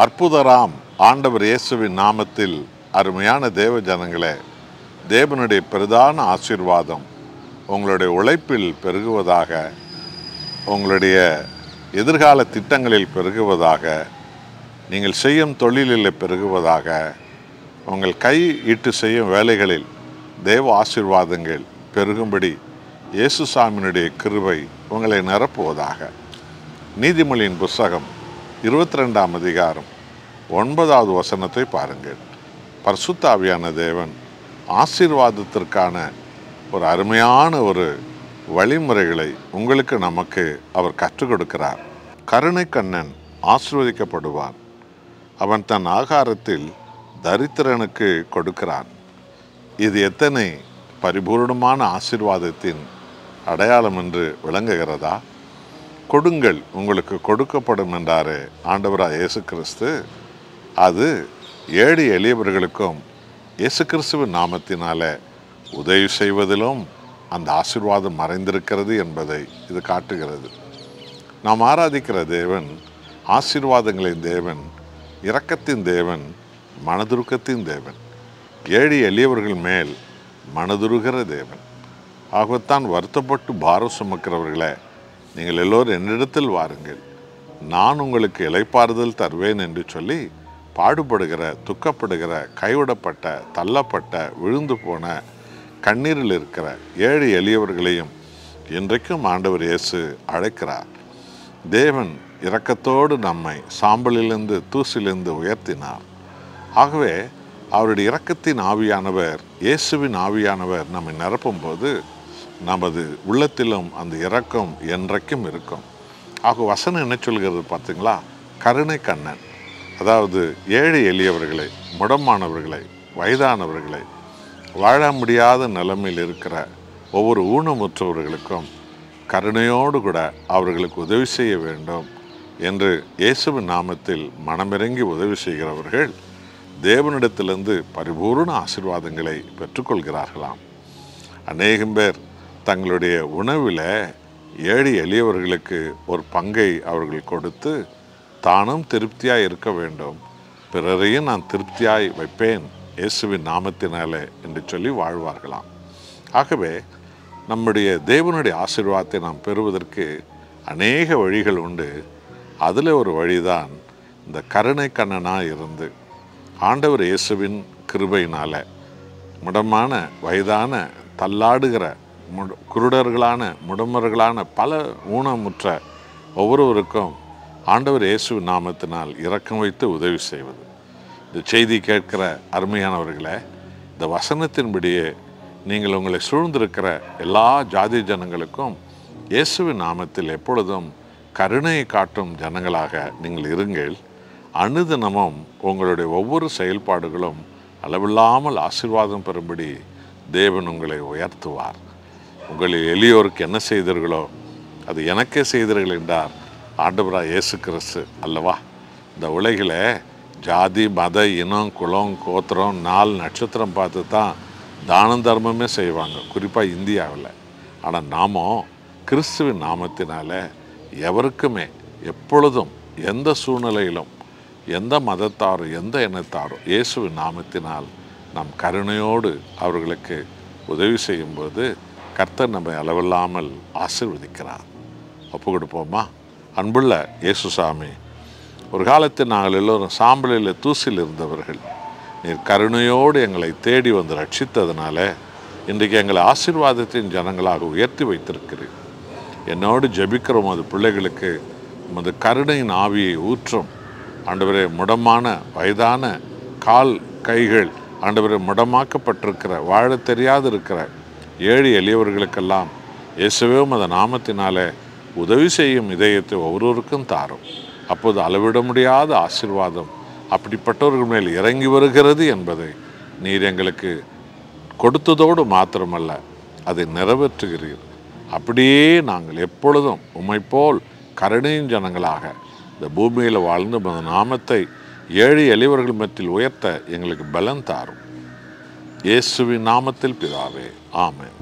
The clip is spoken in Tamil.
அற்புதராம் ஆண்டவர் இயேசுவின் நாமத்தில் அருமையான தேவ ஜனங்களே, தேவனுடைய பிரதான ஆசீர்வாதம் உங்களுடைய உழைப்பில் பெருகுவதாக, உங்களுடைய எதிர்கால திட்டங்களில் பெருகுவதாக, நீங்கள் செய்யும் தொழிலில் பெருகுவதாக, உங்கள் கை இட்டு செய்யும் வேலைகளில் தேவ ஆசீர்வாதங்கள் பெருகும்படி இயேசுசாமியினுடைய கிருபை உங்களை நிரப்புவதாக. நீதிமொழியின் புஸ்தகம் 22ஆம் அதிகாரம் 9வது வசனத்தை பாருங்கள். பரிசுத்த ஆவியான தேவன் ஆசீர்வாதத்திற்கான ஒரு அருமையான ஒரு வழிமுறைகளை உங்களுக்கு நமக்கு அவர் கற்றுக் கொடுக்கிறார். கருணை கண்ணன் ஆசீர்வதிக்கப்படுவான், அவன் தன் ஆகாரத்தில் தரித்திரனுக்கு கொடுக்கிறான். இது எத்தனை பரிபூர்ணமான ஆசீர்வாதத்தின் அடையாளம் என்று விளங்குகிறதா? கொடுங்கள் உங்களுக்கு கொடுக்கப்படும் என்றாரே ஆண்டவராக இயேசு கிறிஸ்து. அது ஏழை எளியவர்களுக்கும் இயேசு கிறிஸ்துவின் நாமத்தினால உதவி செய்வதிலும் அந்த ஆசீர்வாதம் மறைந்திருக்கிறது என்பதை இது காட்டுகிறது. நாம் ஆராதிக்கிற தேவன் ஆசீர்வாதங்களின் தேவன், இரக்கத்தின் தேவன், மனதுருக்கத்தின் தேவன், ஏழை எளியவர்கள் மேல் மனதுருகிற தேவன். ஆகத்தான் வருத்தப்பட்டு பாரம் சுமக்கிறவர்களே, நீங்கள் எல்லோரும் என்னிடத்தில் வாருங்கள், நான் உங்களுக்கு இளைப்பாறுதல் தருவேன் என்று சொல்லி பாடுபடுகிற, துக்கப்படுகிற, கைவிடப்பட்ட, தள்ளப்பட்ட, விழுந்து போன, கண்ணீரில் இருக்கிற ஏழை எளியவர்களையும் இன்றைக்கும் ஆண்டவர் இயேசு அழைக்கிறார். தேவன் இரக்கத்தோடு நம்மை சாம்பலிலிருந்து தூசிலிருந்து உயர்த்தினார். ஆகவே அவருடைய இரக்கத்தின் ஆவியானவர், இயேசுவின் ஆவியானவர் நம்மை நிரப்பும்போது நமது உள்ளத்திலும் அந்த இரக்கம் என்றைக்கும் இருக்கும். ஆக வசனம் என்ன சொல்கிறது பார்த்தீங்களா? கருணை கண்ணன், அதாவது ஏழை எளியவர்களை, முடமானவர்களை, வயதானவர்களை, வாழ முடியாத நிலைமையில் இருக்கிற ஒவ்வொரு ஊனமுற்றவர்களுக்கும் கருணையோடு கூட அவர்களுக்கு உதவி செய்ய வேண்டும் என்று இயேசுவின் நாமத்தில் மனமிறங்கி உதவி செய்கிறவர்கள் தேவனிடத்திலிருந்து பரிபூர்ண ஆசீர்வாதங்களை பெற்றுக்கொள்கிறார்களாம். அநேகம் பேர் தங்களுடைய உணவில் ஏழை எளியவர்களுக்கு ஒரு பங்கை அவர்கள் கொடுத்து தானும் திருப்தியாய் இருக்க வேண்டும், பிறரையும் நான் திருப்தியாய் வைப்பேன் இயேசுவின் நாமத்தினாலே என்று சொல்லி வாழ்வார்களாம். ஆகவே நம்முடைய தேவனுடைய ஆசீர்வாதத்தை நாம் பெறுவதற்கு அநேக வழிகள் உண்டு. அதில் ஒரு வழிதான் இந்த கருணை கண்ணனாக இருந்து ஆண்டவர் இயேசுவின் கிருபையினால முடமான, வயதான, தள்ளாடுகிற, குருடர்களான, முடமர்களான, பல ஊனமுற்ற ஒவ்வொருவருக்கும் ஆண்டவர் இயேசுவின் நாமத்தினால் இரக்கம் வைத்து உதவி செய்வது. இந்த செய்தி கேட்கிற அருமையானவர்களே, இந்த வசனத்தின்படியே நீங்கள் உங்களை சூழ்ந்திருக்கிற எல்லா ஜாதி ஜனங்களுக்கும் இயேசுவின் நாமத்தில் எப்பொழுதும் கருணையை காட்டும் ஜனங்களாக நீங்கள் இருங்கள். அனுதினமும் உங்களுடைய ஒவ்வொரு செயல்பாடுகளும் அளவில்லாமல் ஆசீர்வாதம் பெறும்படி தேவன் உங்களை உயர்த்துவார். உங்களில் எளியோருக்கு என்ன செய்தீர்களோ அது எனக்கே செய்தீர்கள் என்றார் ஆண்டவராக இயேசு கிறிஸ்து அல்லவா? இந்த உலகில் ஜாதி, மத, இனம், குலம், கோத்திரம், நாள், நட்சத்திரம் பார்த்து தான் தானம் தர்மமே செய்வாங்க, குறிப்பாக இந்தியாவில். ஆனால் நாமோ கிறிஸ்துவின் நாமத்தினால எவருக்குமே எப்பொழுதும் எந்த சூழ்நிலையிலும் எந்த மதத்தாரோ எந்த இனத்தாரோ இயேசுவின் நாமத்தினால் நாம் கருணையோடு அவர்களுக்கு உதவி செய்யும்போது கர்த்தர் நம்மை அளவில்லாமல் ஆசீர்வதிக்கிறார். ஒப்பு கொடுப்போமா? அன்புள்ள இயேசுசாமி, ஒரு காலத்தில் நாங்கள் எல்லோரும் சாம்பலில் தூசில் இருந்தவர்கள். நீர் கருணையோடு எங்களை தேடி வந்து ரட்சித்ததுனால இன்றைக்கு எங்களை ஆசீர்வாதத்தின் ஜனங்களாக உயர்த்தி வைத்திருக்கிறீர். என்னோடு ஜெபிக்கிற உமது பிள்ளைகளுக்கு உமது கருணையின் ஆவியை ஊற்றும் ஆண்டவரே. முடமான, வயதான, கால் கைகள் ஆண்டவரே முடமாக்கப்பட்டிருக்கிற, வாழ தெரியாது இருக்கிற ஏழை எளியவர்களுக்கெல்லாம் இயேசுவே உமது நாமத்தினாலே உதவி செய்யும் இதயத்தை ஒவ்வொருவருக்கும் தாரும். அப்போது அளவிட முடியாத ஆசீர்வாதம் அப்படிப்பட்டவர்கள் மேல் இறங்கி வருகிறது என்பதை நீர் எங்களுக்கு கொடுத்ததோடு மாத்திரமல்ல, அதை நிறைவேற்றுகிறீர். அப்படியே நாங்கள் எப்பொழுதும் உம்மைப்போல் கருணையின் ஜனங்களாக இந்த பூமியில் வாழ்ந்து உமது நாமத்தை ஏழை எளியவர்கள் மத்தியில் உயர்த்த எங்களுக்கு பலன் தாரும். இயேசுவின் நாமத்தில் பிதாவே, ஆமென்.